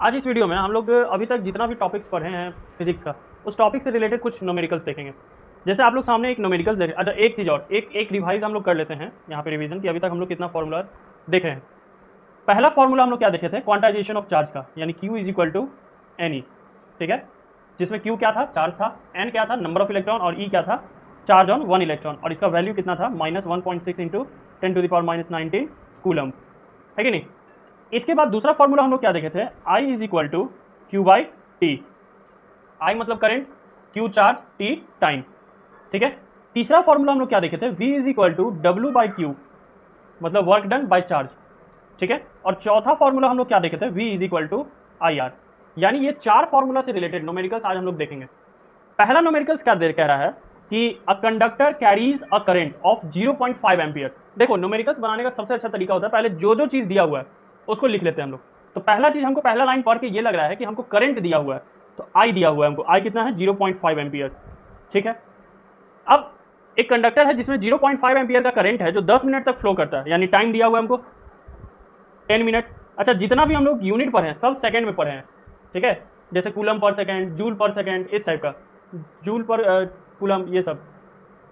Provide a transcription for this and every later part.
आज इस वीडियो में हम लोग अभी तक जितना भी टॉपिक्स पढ़े हैं फिजिक्स का, उस टॉपिक से रिलेटेड कुछ न्यूमेरिकल्स देखेंगे। जैसे आप लोग सामने एक न्यूमेरिकल्स देख, अच्छा एक चीज़ और एक रिवाइज हम लोग कर लेते हैं यहाँ पे रिवीजन कि अभी तक हम लोग कितना फॉर्मूला देखे हैं। पहला फॉर्मूला हम लोग क्या देखे थे, क्वांटाइजेशन ऑफ चार्ज का, यानी Q is equal to n, ठीक है, जिसमें Q क्या था, चार्ज था, N क्या था, नंबर ऑफ इलेक्ट्रॉन, और E क्या था, चार्ज ऑन वन इलेक्ट्रॉन, और इसका वैल्यू कितना था, -1.6 इंटू 10⁻⁻19 कूलम, है कि नहीं। इसके बाद दूसरा फॉर्मूला हम लोग क्या देखे थे, I is equal to Q by T. I मतलब current, Q charge, T time, ठीक है। तीसरा फॉर्मूला हम लोग क्या देखे थे, V is equal to W by Q, मतलब वर्क डन बाई चार्ज, ठीक है। और चौथा फॉर्मूला हम लोग क्या देखे थे, V is equal to I R. यानी ये चार फॉर्मूला से रिलेटेड न्यूमेरिकल्स आज हम लोग देखेंगे। पहला न्यूमेरिकल्स क्या कह रहा है कि a conductor carries a current of 0.5 ampere. देखो न्यूमेरिकल्स बनाने का सबसे अच्छा तरीका होता है, पहले जो चीज़ दिया हुआ है उसको लिख लेते हैं हम लोग। तो पहला चीज़ हमको पहला लाइन पढ़ के ये लग रहा है कि हमको करंट दिया हुआ है, तो आई दिया हुआ है हमको, आई कितना है 0.5 एम्पियर, ठीक है। अब एक कंडक्टर है जिसमें 0.5 एम्पियर का करंट है जो 10 मिनट तक फ्लो करता है, यानी टाइम दिया हुआ है हमको 10 मिनट। अच्छा जितना भी हम लोग यूनिट पढ़े हैं सब सेकंड में पढ़े हैं, ठीक है, जैसे कूलम पर सेकंड, जूल पर सेकंड, इस टाइप का, जूल पर कूलम, ये सब।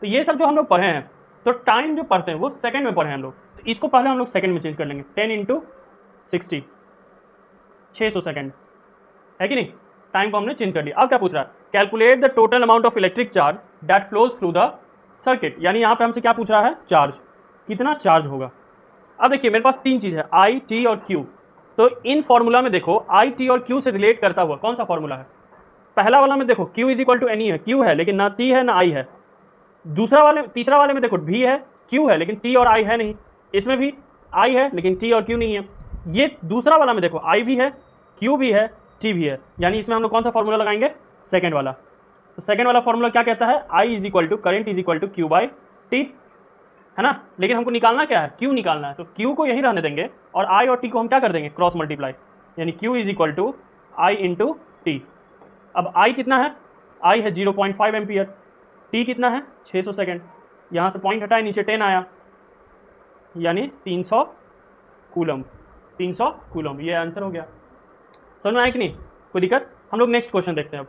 तो ये सब जो हम लोग पढ़े हैं, तो टाइम जो पढ़ते हैं वो सेकंड में पढ़े हैं हम लोग, तो इसको पहले हम लोग सेकंड में चेंज कर लेंगे। 10 इंटू 60, 600 सेकंड, है कि नहीं। टाइम को हमने चेंज कर लिया। अब क्या पूछ रहा है, calculate the total amount of electric charge that flows through the circuit. यानी यहाँ पे हमसे क्या पूछ रहा है, चार्ज, कितना चार्ज होगा। अब देखिए मेरे पास तीन चीज़ है, आई, टी और क्यू। तो इन फॉर्मूला में देखो आई, टी और क्यू से रिलेट करता हुआ कौन सा फॉर्मूला है। पहला वाला में देखो Q is equal to n है, Q है लेकिन ना T है ना I है। तीसरा वाले में देखो V है, Q है लेकिन T और I है नहीं। इसमें भी I है लेकिन T और Q नहीं है। ये दूसरा वाला में देखो I भी है, Q भी है, T भी है, यानी इसमें हम लोग कौन सा फॉर्मूला लगाएंगे, सेकेंड वाला। तो सेकेंड वाला फॉर्मूला क्या कहता है, I is equal to current is equal to Q by T, है ना। लेकिन हमको निकालना क्या है, Q निकालना है, तो Q को यही रहने देंगे और I और T को हम क्या कर देंगे, क्रॉस मल्टीप्लाई, यानी Q is equal to I into T. अब I कितना है, I है 0.5 एम्पियर, T कितना है 600 सेकेंड, यहाँ से पॉइंट हटाए नीचे 10 आया, यानी 300 कूलम, 300 कूलम, ये आंसर हो गया। समझ में आया कि नहीं, कोई दिक्कत। हम लोग नेक्स्ट क्वेश्चन देखते हैं।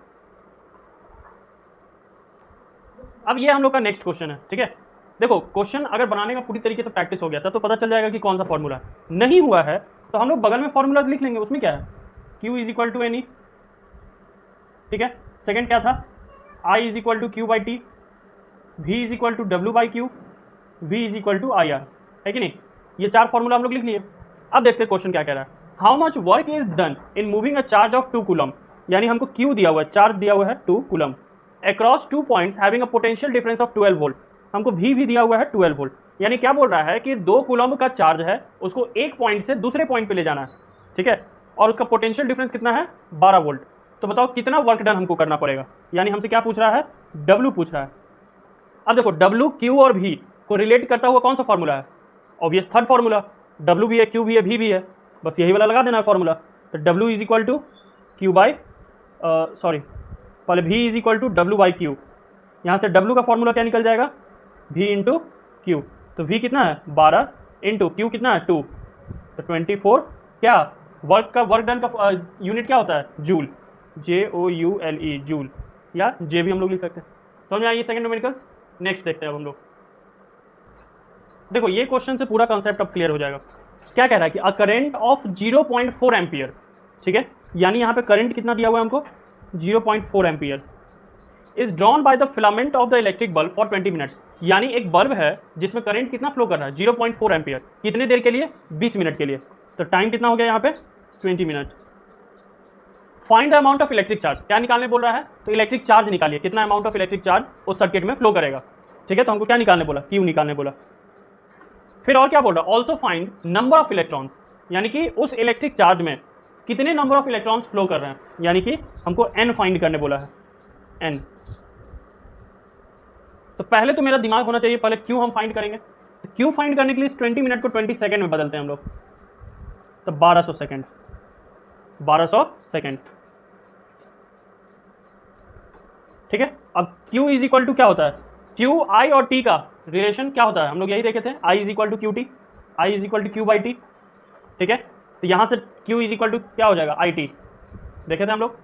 अब ये हम लोग का नेक्स्ट क्वेश्चन है, ठीक है। देखो क्वेश्चन अगर बनाने का पूरी तरीके से प्रैक्टिस हो गया था तो पता चल जाएगा कि कौन सा फॉर्मूला है। नहीं हुआ है तो हम लोग बगल में फॉर्मूलाज लिख लेंगे, उसमें क्या है, Q is equal to n, ठीक है। सेकेंड क्या था, I is equal to Q by T, V is equal to W by Q, V is equal to I R, है कि नहीं। ये चार फॉर्मूला हम लोग लिख लिए। अब देखते हैं क्वेश्चन क्या कह रहा है, how much work is done in moving a charge of 2 coulomb. यानी हमको Q दिया हुआ है, चार्ज दिया हुआ है 2 coulomb, across 2 points having a potential difference of 12 volt. हमको V भी दिया हुआ है 12 वोल्ट। यानी क्या बोल रहा है कि 2 कूलम का चार्ज है, उसको एक पॉइंट से दूसरे पॉइंट पे ले जाना है, ठीक है, और उसका पोटेंशियल डिफरेंस कितना है, 12 वोल्ट। तो बताओ कितना वर्क डन हमको करना पड़ेगा। यानी हमसे क्या पूछ रहा है, W पूछ रहा है। अब देखो W, Q और V को रिलेट करता हुआ कौन सा फॉर्मूला है, ऑब्वियस थर्ड फॉर्मूला। W भी है, Q भी है, V भी है, बस यही वाला लगा देना है फॉर्मूला। तो W is equal to Q by sorry पहले V is equal to W by Q. यहाँ से W का फॉर्मूला क्या निकल जाएगा, V इंटू क्यू। तो V कितना है 12 इंटू Q कितना है 2, तो 24। क्या वर्क डन का यूनिट क्या होता है, जूल, JOULE, जूल, या J भी हम लोग लिख सकते हैं। समझ में आइए सेकंड न्यूमेरिकल्स। नेक्स्ट देखते हैं अब हम लोग। देखो ये क्वेश्चन से पूरा कंसेप्ट अब क्लियर हो जाएगा। क्या कह रहा है कि अ करंट ऑफ 0.4 एम्पियर, ठीक है, यानी यहाँ पे करंट कितना दिया हुआ है हमको 0.4 ampere, is drawn by the filament of the electric bulb for 20 minute. यानी एक बल्ब है जिसमें करंट कितना फ्लो कर रहा है 0.4 एम्पियर, कितने देर के लिए, 20 मिनट के लिए। तो टाइम कितना हो गया यहाँ पे 20 minute. Find the amount of electric charge, क्या निकालने बोल रहा है, तो इलेक्ट्रिक चार्ज निकालिए, कितना अमाउंट ऑफ इलेक्ट्रिक चार्ज उस सर्किट में फ्लो करेगा, ठीक है। तो हमको क्या निकालने बोला, Q निकालने बोला। फिर और क्या बोल रहा है, also find number of electrons, यानी कि उस इलेक्ट्रिक चार्ज में कितने नंबर ऑफ इलेक्ट्रॉन्स फ्लो कर रहे हैं, यानी कि हमको N फाइंड करने बोला है, N। तो पहले तो मेरा दिमाग होना चाहिए, पहले Q हम फाइंड करेंगे। तो Q फाइंड करने के लिए 20 मिनट को 20 सेकेंड में बदलते हैं हम लोग, तो 1200 सेकेंड, 1200 सेकेंड, ठीक है। अब Q इज इक्वल टू क्या होता है, Q I और T का रिलेशन क्या होता है, हम लोग यही देखे थे, I is equal to Q T, I is equal to Q by T, ठीक है। तो यहाँ से Q इज इक्वल टू क्या हो जाएगा, IT, देखे थे हम लोग।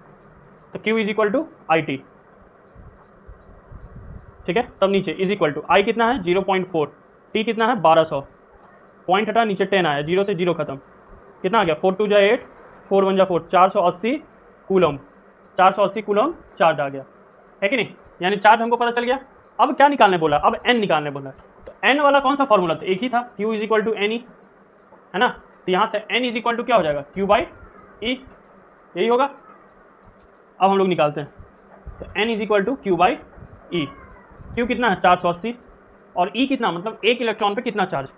तो Q is equal to I T, ठीक है। तब नीचे इज इक्वल टू आई कितना है 0.4, टी कितना है 1200, पॉइंट हटा नीचे 10 आया, 0 से 0 खत्म, कितना आ गया 4 2 जा 8, 4 1 जा 4, 480 कूलम, 480 कूलम चार्ज आ गया, है कि नहीं। यानी चार्ज हमको पता चल गया। अब क्या निकालने बोला, अब n निकालने बोला। तो n वाला कौन सा फॉर्मूला था, एक ही था, Q is equal to n e, है ना। तो यहाँ से n इज इक्वल टू क्या हो जाएगा Q बाई ई, यही होगा। अब हम लोग निकालते हैं, तो n is equal to Q बाई ई। Q कितना है 480 और E कितना, मतलब एक इलेक्ट्रॉन पे कितना चार्ज,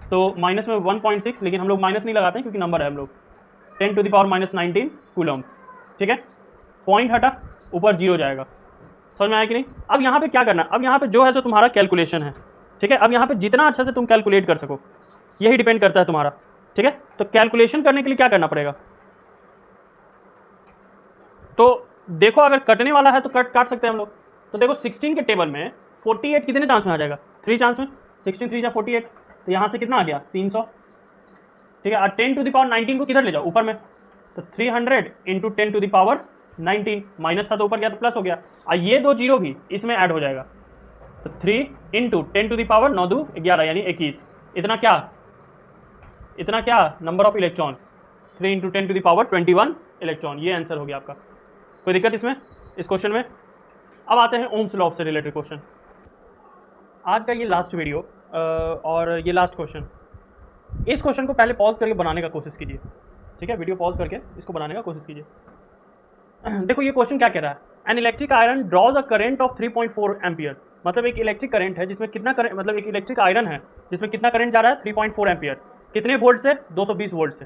तो माइनस में 1.6, लेकिन हम लोग माइनस नहीं लगाते हैं क्योंकि नंबर है हम लोग, 10 to the power minus 19 coulomb, ठीक है। पॉइंट हटा, ऊपर 0 जाएगा, समझ में आया कि नहीं। अब यहाँ पे क्या करना है, अब यहाँ पे जो है तो तुम्हारा कैलकुलेशन है, ठीक है। अब यहाँ पे जितना अच्छा से तुम कैलकुलेट कर सको यही डिपेंड करता है तुम्हारा, ठीक है। तो कैलकुलेशन करने के लिए क्या करना पड़ेगा, तो देखो अगर कटने वाला है तो काट सकते हैं हम लोग। तो देखो 16 के टेबल में 48 कितने चांस में आ जाएगा, 3 चांस में, 16 3 जा 48, तो यहाँ से कितना आ गया 300, ठीक है। और 10 टू द पावर 19 को किधर ले जाओ, ऊपर में, तो 300 into 10 to the power 19, minus था तो ऊपर गया तो प्लस हो गया, और ये 2 जीरो भी इसमें ऐड हो जाएगा, तो 3 इंटू 10 टू द पावर 9 2 11 यानी 21, इतना क्या number of electron, 3 into 10 to the power 21 electron, ये आंसर हो गया आपका। कोई दिक्कत इसमें, इस क्वेश्चन में। अब आते हैं ओम्स लॉ से रिलेटेड क्वेश्चन। आज का ये लास्ट वीडियो और ये लास्ट क्वेश्चन, इस क्वेश्चन को पहले पॉज करके बनाने का कोशिश कीजिए, ठीक है। वीडियो पॉज करके इसको बनाने का कोशिश कीजिए। देखो ये क्वेश्चन क्या कह रहा है, an electric iron draws a current of 3.4 ampere, मतलब एक इलेक्ट्रिक करंट है जिसमें कितना करंट, मतलब एक इलेक्ट्रिक आयरन है जिसमें कितना करंट जा रहा है 3.4 एम्पियर, कितने वोल्ट से 220 वोल्ट से,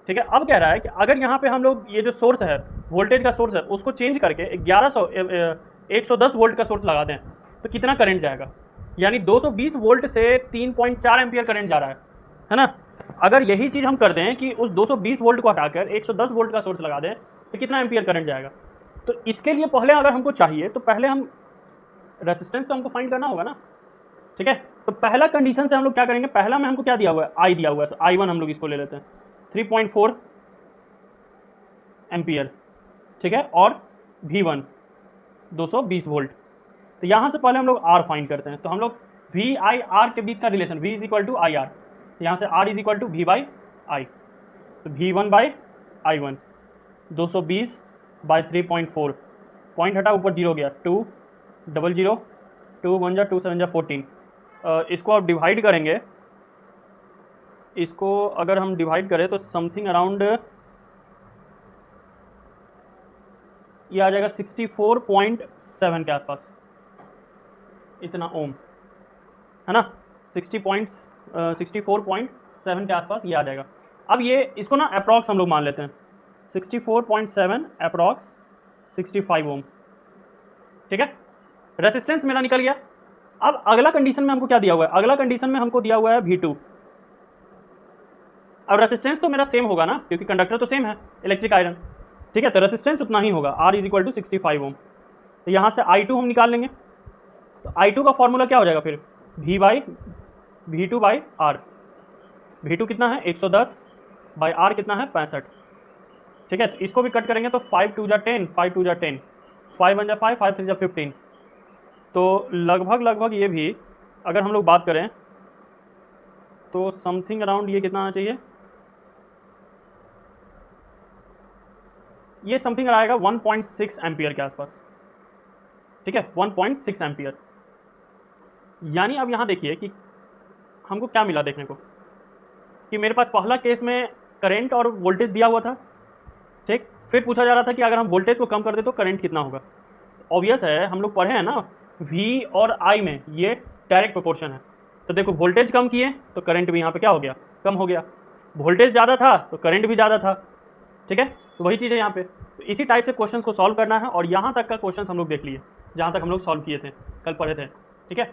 ठीक है। अब कह रहा है कि अगर यहाँ पे हम लोग ये जो सोर्स है, वोल्टेज का सोर्स है, उसको चेंज करके 110 वोल्ट का सोर्स लगा दें तो कितना करंट जाएगा, यानी 220 वोल्ट से 3.4 एम्पियर करंट जा रहा है ना। अगर यही चीज़ हम कर दें कि उस 220 वोल्ट को हटाकर 110 वोल्ट का सोर्स लगा दें तो कितना एम्पियर करंट जाएगा। तो इसके लिए पहले अगर हमको चाहिए तो पहले हम रेसिस्टेंस तो हमको फाइंड करना होगा ना, ठीक है। तो पहला कंडीशन से हम लोग क्या करेंगे, पहला में हमको क्या दिया हुआ है, आई दिया हुआ है, तो I1 हम लोग इसको ले लेते हैं 3.4 एम्पियर, ठीक है, और V1 220 वोल्ट। तो यहाँ से पहले हम लोग R फाइंड करते हैं, तो हम लोग VIR के बीच का relation, V is equal to IR, यहाँ से R is equal to V by I, तो V1 by I1 220 by 3.4, point हटा ऊपर 0 गया, 2 0 0 2 1 जा 2 7 जा 14, इसको आप डिवाइड करेंगे, इसको अगर हम डिवाइड करें तो समथिंग अराउंड ये आ जाएगा 64.7 के आसपास, इतना ओम, है ना, 64.7 के आसपास ये आ जाएगा। अब ये इसको ना अप्रॉक्स हम लोग मान लेते हैं, 64.7 अप्रॉक्स 65 ओम, ठीक है। रेसिस्टेंस मेरा निकल गया। अब अगला कंडीशन में हमको क्या दिया हुआ है, अगला कंडीशन में हमको दिया हुआ है V2। अब रेसिस्टेंस तो मेरा सेम होगा ना, क्योंकि कंडक्टर तो सेम है, इलेक्ट्रिक आयरन, ठीक है। तो रेसिस्टेंस उतना ही होगा, R इज इक्वल टू 65 ओम। तो यहाँ से I2 हम निकाल लेंगे, तो I2 का फॉर्मूला क्या हो जाएगा फिर, V2 बाई R। V2 कितना है 110 बाई R कितना है 65, ठीक है। तो इसको भी कट करेंगे तो 5 2 जा 10, 5 2 जा 10, 5 1 जा 5, 5 3 जा 15, तो लगभग ये भी अगर हम लोग बात करें तो समथिंग अराउंड ये कितना आना चाहिए, ये समथिंग आएगा 1.6 एम्पियर के आसपास, ठीक है, 1.6 एम्पियर। यानी अब यहाँ देखिए कि हमको क्या मिला देखने को, कि मेरे पास पहला केस में करंट और वोल्टेज दिया हुआ था, ठीक। फिर पूछा जा रहा था कि अगर हम वोल्टेज को कम कर दे तो करंट कितना होगा। ऑब्वियस है, हम लोग पढ़े हैं ना V और I में ये डायरेक्ट प्रोपोर्शन है। तो देखो वोल्टेज कम किए तो करंट भी यहाँ पे क्या हो गया, कम हो गया, वोल्टेज ज़्यादा था तो करंट भी ज़्यादा था, ठीक है। तो वही चीज़ है यहाँ पे। तो इसी टाइप से क्वेश्चन को सॉल्व करना है, और यहाँ तक का क्वेश्चन हम लोग देख लिए जहाँ तक हम लोग सॉल्व किए थे, कल पढ़े थे, ठीक है।